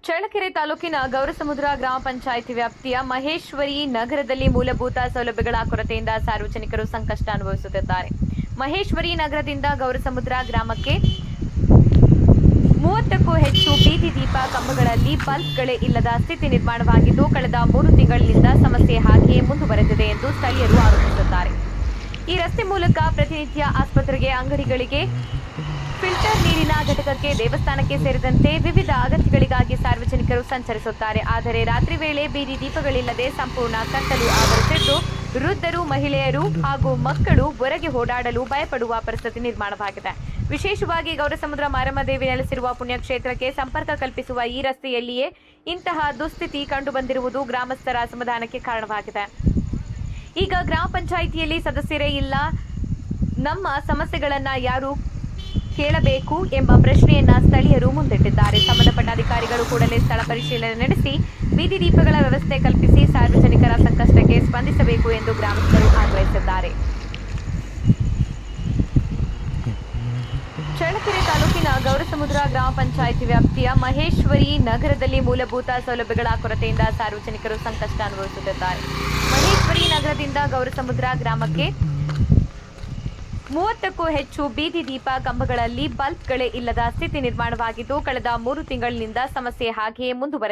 ಚಳ್ಳಕೆರೆ ತಾಲೂಕಿನ ಗೌರಸಮುದ್ರ ಗ್ರಾಮ ಪಂಚಾಯಿತಿ ವ್ಯಾಪ್ತಿಯ ಮಹೇಶ್ವರಿ ನಗರದಲ್ಲಿ ಮೂಲಭೂತ ಸೌಲಭ್ಯಗಳ ಕೊರತೆಯಿಂದ ಸಾರ್ವಜನಿಕರು ಸಂಕಷ್ಟ ಅನುಭವಿಸುತ್ತಿದ್ದಾರೆ. ಮಹೇಶ್ವರಿ ನಗರದಿಂದ ಗೌರಸಮುದ್ರ ಗ್ರಾಮಕ್ಕೆ 30ಕ್ಕೂ ಹೆಚ್ಚು ಬೀದಿ ದೀಪ ಕಂಬಗಳಲ್ಲಿ ಬಲ್ಬ್ಗಳೇ ಇಲ್ಲದ ಸ್ಥಿತಿ ನಿರ್ಮಾಣವಾಗಿದ್ದು, ಕಳೆದ 3 ತಿಂಗಳಿನಿಂದ ಸಮಸ್ಯೆ ಹಾಗೆಯೇ ಮುಂದುವರೆದಿದೆ ಎಂದು ಸ್ಥಳೀಯರು ಆರೋಪಿಸುತ್ತಾರೆ. ಈ ರಸ್ತೆ ಮೂಲಕ ಪ್ರತಿನಿತ್ಯ ಆಸ್ಪತ್ರೆಗೆ, ಅಂಗಡಿಗಳಿಗೆ, ಫಿಲ್ಟರ್ ನೀರಿನ ಘಟಕಕ್ಕೆ, ದೇವಸ್ಥಾನಕ್ಕೆ ಸೇರಿದಂತೆ ವಿವಿಧ ಅಗತ್ಯಗಳಿಗಾಗಿ ಸಾರ್ವಜನಿಕರು ಸಂಚರಿಸುತ್ತಾರೆ. ಆದರೆ ರಾತ್ರಿ ವೇಳೆ ಬೀದಿ ದೀಪಗಳಿಲ್ಲದೆ ಸಂಪೂರ್ಣ ಕತ್ತಲು ಆವರಿಸಿದ್ದು, ವೃದ್ಧರು, ಮಹಿಳೆಯರು ಹಾಗೂ ಮಕ್ಕಳು ಹೊರಗೆ ಓಡಾಡಲು ಭಯಪಡುವ ಪರಿಸ್ಥಿತಿ ನಿರ್ಮಾಣವಾಗಿದೆ. ವಿಶೇಷವಾಗಿ ಗೌರಸಮುದ್ರ ಮಾರಮ್ಮ ದೇವಿ ನೆಲೆಸಿರುವ ಪುಣ್ಯಕ್ಷೇತ್ರಕ್ಕೆ ಸಂಪರ್ಕ ಕಲ್ಪಿಸುವ ಈ ರಸ್ತೆಯಲ್ಲಿಯೇ ಇಂತಹ ದುಸ್ಥಿತಿ ಕಂಡುಬಂದಿರುವುದು ಗ್ರಾಮಸ್ಥರ ಅಸಮಾಧಾನಕ್ಕೆ ಕಾರಣವಾಗಿದೆ. ಈಗ ಗ್ರಾಮ ಪಂಚಾಯಿತಿಯಲ್ಲಿ ಸದಸ್ಯರೇ ಇಲ್ಲ, ನಮ್ಮ ಸಮಸ್ಯೆಗಳನ್ನ ಯಾರು ಕೇಳಬೇಕು ಎಂಬ ಪ್ರಶ್ನೆಯನ್ನ ಸ್ಥಳೀಯರು ಮುಂದಿಟ್ಟಿದ್ದಾರೆ. ಸಂಬಂಧಪಟ್ಟ ಅಧಿಕಾರಿಗಳು ಕೂಡಲೇ ಸ್ಥಳ ಪರಿಶೀಲನೆ ನಡೆಸಿ ಬೀದಿ ದೀಪಗಳ ವ್ಯವಸ್ಥೆ ಕಲ್ಪಿಸಿ ಸಾರ್ವಜನಿಕರ ಸಂಕಷ್ಟಕ್ಕೆ ಸ್ಪಂದಿಸಬೇಕು ಎಂದು ಗ್ರಾಮಸ್ಥರು ಆಗ್ರಹಿಸಿದ್ದಾರೆ. ಚಳ್ಳಕೆರೆ ತಾಲೂಕಿನ ಗೌರಸಮುದ್ರ ಗ್ರಾಮ ಪಂಚಾಯಿತಿ ವ್ಯಾಪ್ತಿಯ ಮಹೇಶ್ವರಿ ನಗರದಲ್ಲಿ ಮೂಲಭೂತ ಸೌಲಭ್ಯಗಳ ಕೊರತೆಯಿಂದ ಸಾರ್ವಜನಿಕರು ಸಂಕಷ್ಟ ಅನುಭವಿಸುತ್ತಿದ್ದಾರೆ. ಮಹೇಶ್ವರಿ ನಗರದಿಂದ ಗೌರಸಮುದ್ರ ಗ್ರಾಮಕ್ಕೆ 30ಕ್ಕೂ ಹೆಚ್ಚು ಬೀದಿ ದೀಪ ಕಂಬಗಳಲ್ಲಿ ಬಲ್ಬ್ಗಳೇ ಇಲ್ಲದ ಸ್ಥಿತಿ ನಿರ್ಮಾಣವಾಗಿದ್ದು, ಕಳೆದ 3 ತಿಂಗಳಿನಿಂದ ಸಮಸ್ಯೆ ಹಾಗೆಯೇ ಮುಂದುವರೆದಿದೆ.